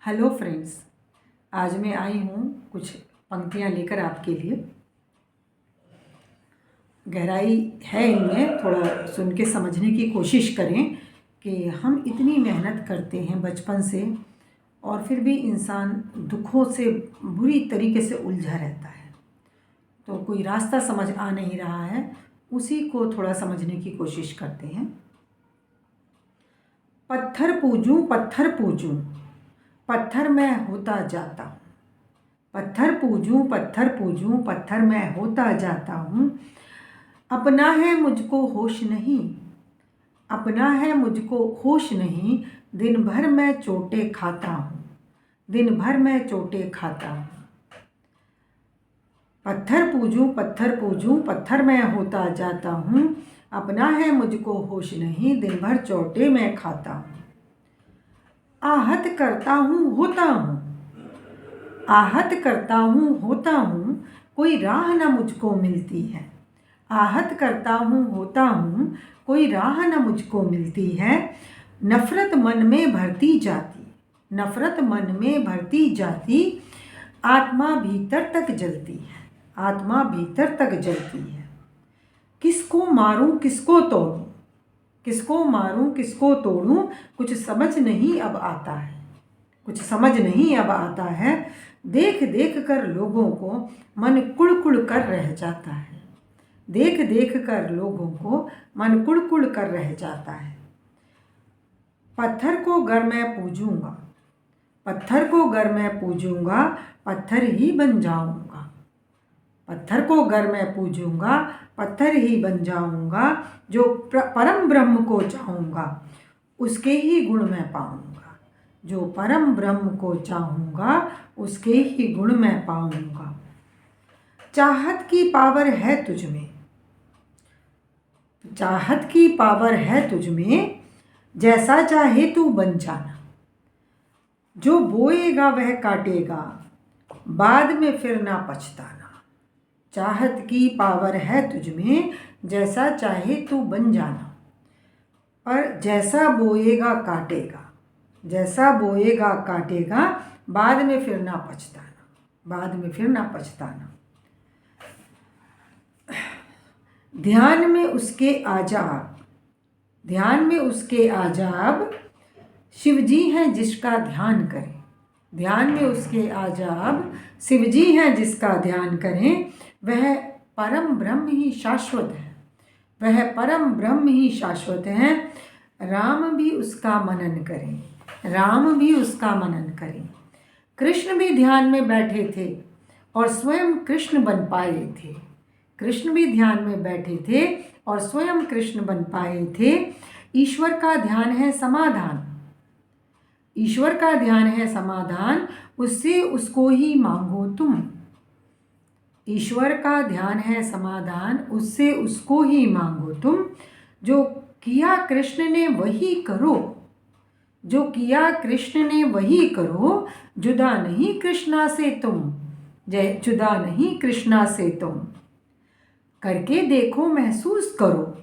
Hello friends, आज मैं आई हूँ कुछ पंक्तियाँ लेकर आपके लिए। गहराई है इनमें, थोड़ा सुन के समझने की कोशिश करें कि हम इतनी मेहनत करते हैं बचपन से और फिर भी इंसान दुखों से बुरी तरीके से उलझा रहता है। तो कोई रास्ता समझ आ नहीं रहा है, उसी को थोड़ा समझने की कोशिश करते हैं। पत्थर पूजूं पत्थर पूजूं, पत्थर मैं होता जाता हूँ। पत्थर पूजूं पत्थर पूजूं, पत्थर मैं होता जाता हूँ। अपना है मुझको होश नहीं, अपना है मुझको होश नहीं। दिन भर मैं चोटें खाता हूँ, दिन भर मैं चोटें खाता हूँ। पत्थर पूजूं पत्थर पूजूं, पत्थर मैं होता जाता हूँ। अपना है मुझको होश नहीं, दिन भर चोटें मैं खाता हूँ। आहत करता हूँ होता हूँ, आहत करता हूँ होता हूँ, कोई राह न मुझको मिलती है। आहत करता हूँ होता हूँ, कोई राह न मुझको मिलती है। नफ़रत मन में भरती जाती, नफ़रत मन में भरती जाती। आत्मा भीतर तक जलती है, आत्मा भीतर तक जलती है। किसको मारूं किसको तोड़ूं, किसको मारूं किसको तोड़ूं, कुछ समझ नहीं अब आता है, कुछ समझ नहीं अब आता है। देख देख कर लोगों को मन कुड़ कर रह जाता है, देख देख कर लोगों को मन कुड़ कर रह जाता है। पत्थर को गर मैं पूजूंगा, पत्थर को गर मैं पूजूंगा, पत्थर ही बन जाऊंगा। पत्थर को गर मैं पूजूंगा, पत्थर ही बन जाऊंगा। जो परम ब्रह्म को चाहूँगा, उसके ही गुण मैं पाऊंगा। जो परम ब्रह्म को चाहूँगा, उसके ही गुण मैं पाऊंगा। चाहत की पावर है तुझ में, चाहत की पावर है तुझ में, जैसा चाहे तू बन जाना। जो बोएगा वह काटेगा, बाद में फिर ना पछताना। चाहत की पावर है तुझ में, जैसा चाहे तू बन जाना। पर जैसा बोएगा काटेगा, जैसा बोएगा काटेगा, बाद में फिर ना पछताना, बाद में फिर ना पछताना। ध्यान में उसके आजाब, ध्यान में उसके आजाब, शिवजी हैं जिसका ध्यान करें। ध्यान में उसके आजाब, शिवजी हैं जिसका ध्यान करें। वह परम ब्रह्म ही शाश्वत है, वह परम ब्रह्म ही शाश्वत है। राम भी उसका मनन करें, राम भी उसका मनन करें। कृष्ण भी ध्यान में बैठे थे और स्वयं कृष्ण बन पाए थे। कृष्ण भी ध्यान में बैठे थे और स्वयं कृष्ण बन पाए थे। ईश्वर का ध्यान है समाधान, ईश्वर का ध्यान है समाधान, उससे उसको ही मांगो तुम। ईश्वर का ध्यान है समाधान, उससे उसको ही मांगो तुम। जो किया कृष्ण ने वही करो, जो किया कृष्ण ने वही करो। जुदा नहीं कृष्णा से तुम, जय जुदा नहीं कृष्णा से तुम। करके देखो महसूस करो,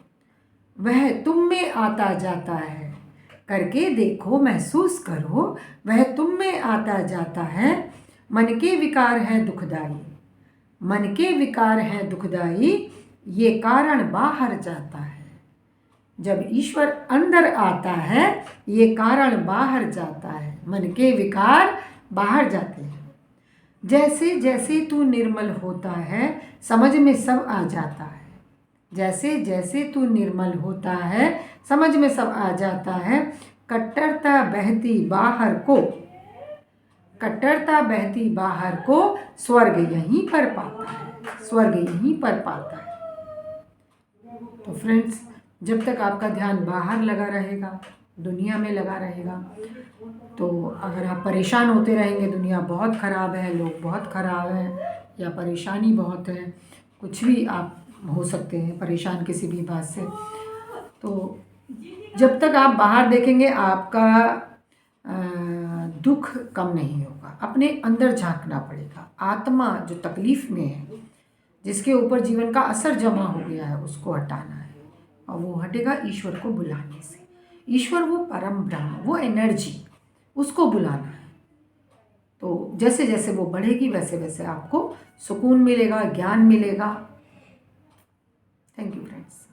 वह तुम में आता जाता है। करके देखो महसूस करो, वह तुम में आता जाता है। मन के विकार हैं दुखदाई, मन के विकार हैं दुखदाई, ये कारण बाहर जाता है। जब ईश्वर अंदर आता है, ये कारण बाहर जाता है। मन के विकार बाहर जाते हैं। जैसे जैसे तू निर्मल होता है, समझ में सब आ जाता है। जैसे जैसे तू निर्मल होता है, समझ में सब आ जाता है। कट्टरता बहती बाहर को, कट्टरता बहती बाहर को, स्वर्ग यहीं पर पाता है, स्वर्ग यहीं पर पाता है। तो फ्रेंड्स, जब तक आपका ध्यान बाहर लगा रहेगा, दुनिया में लगा रहेगा, तो अगर आप परेशान होते रहेंगे, दुनिया बहुत ख़राब है, लोग बहुत ख़राब हैं, या परेशानी बहुत है, कुछ भी आप हो सकते हैं परेशान किसी भी बात से, तो जब तक आप बाहर देखेंगे आपका दुख कम नहीं होगा। अपने अंदर झांकना पड़ेगा। आत्मा जो तकलीफ़ में है, जिसके ऊपर जीवन का असर जमा हो गया है, उसको हटाना है, और वो हटेगा ईश्वर को बुलाने से। ईश्वर वो परम ब्रह्म, वो एनर्जी, उसको बुलाना है। तो जैसे जैसे वो बढ़ेगी वैसे वैसे आपको सुकून मिलेगा, ज्ञान मिलेगा। Thank you friends.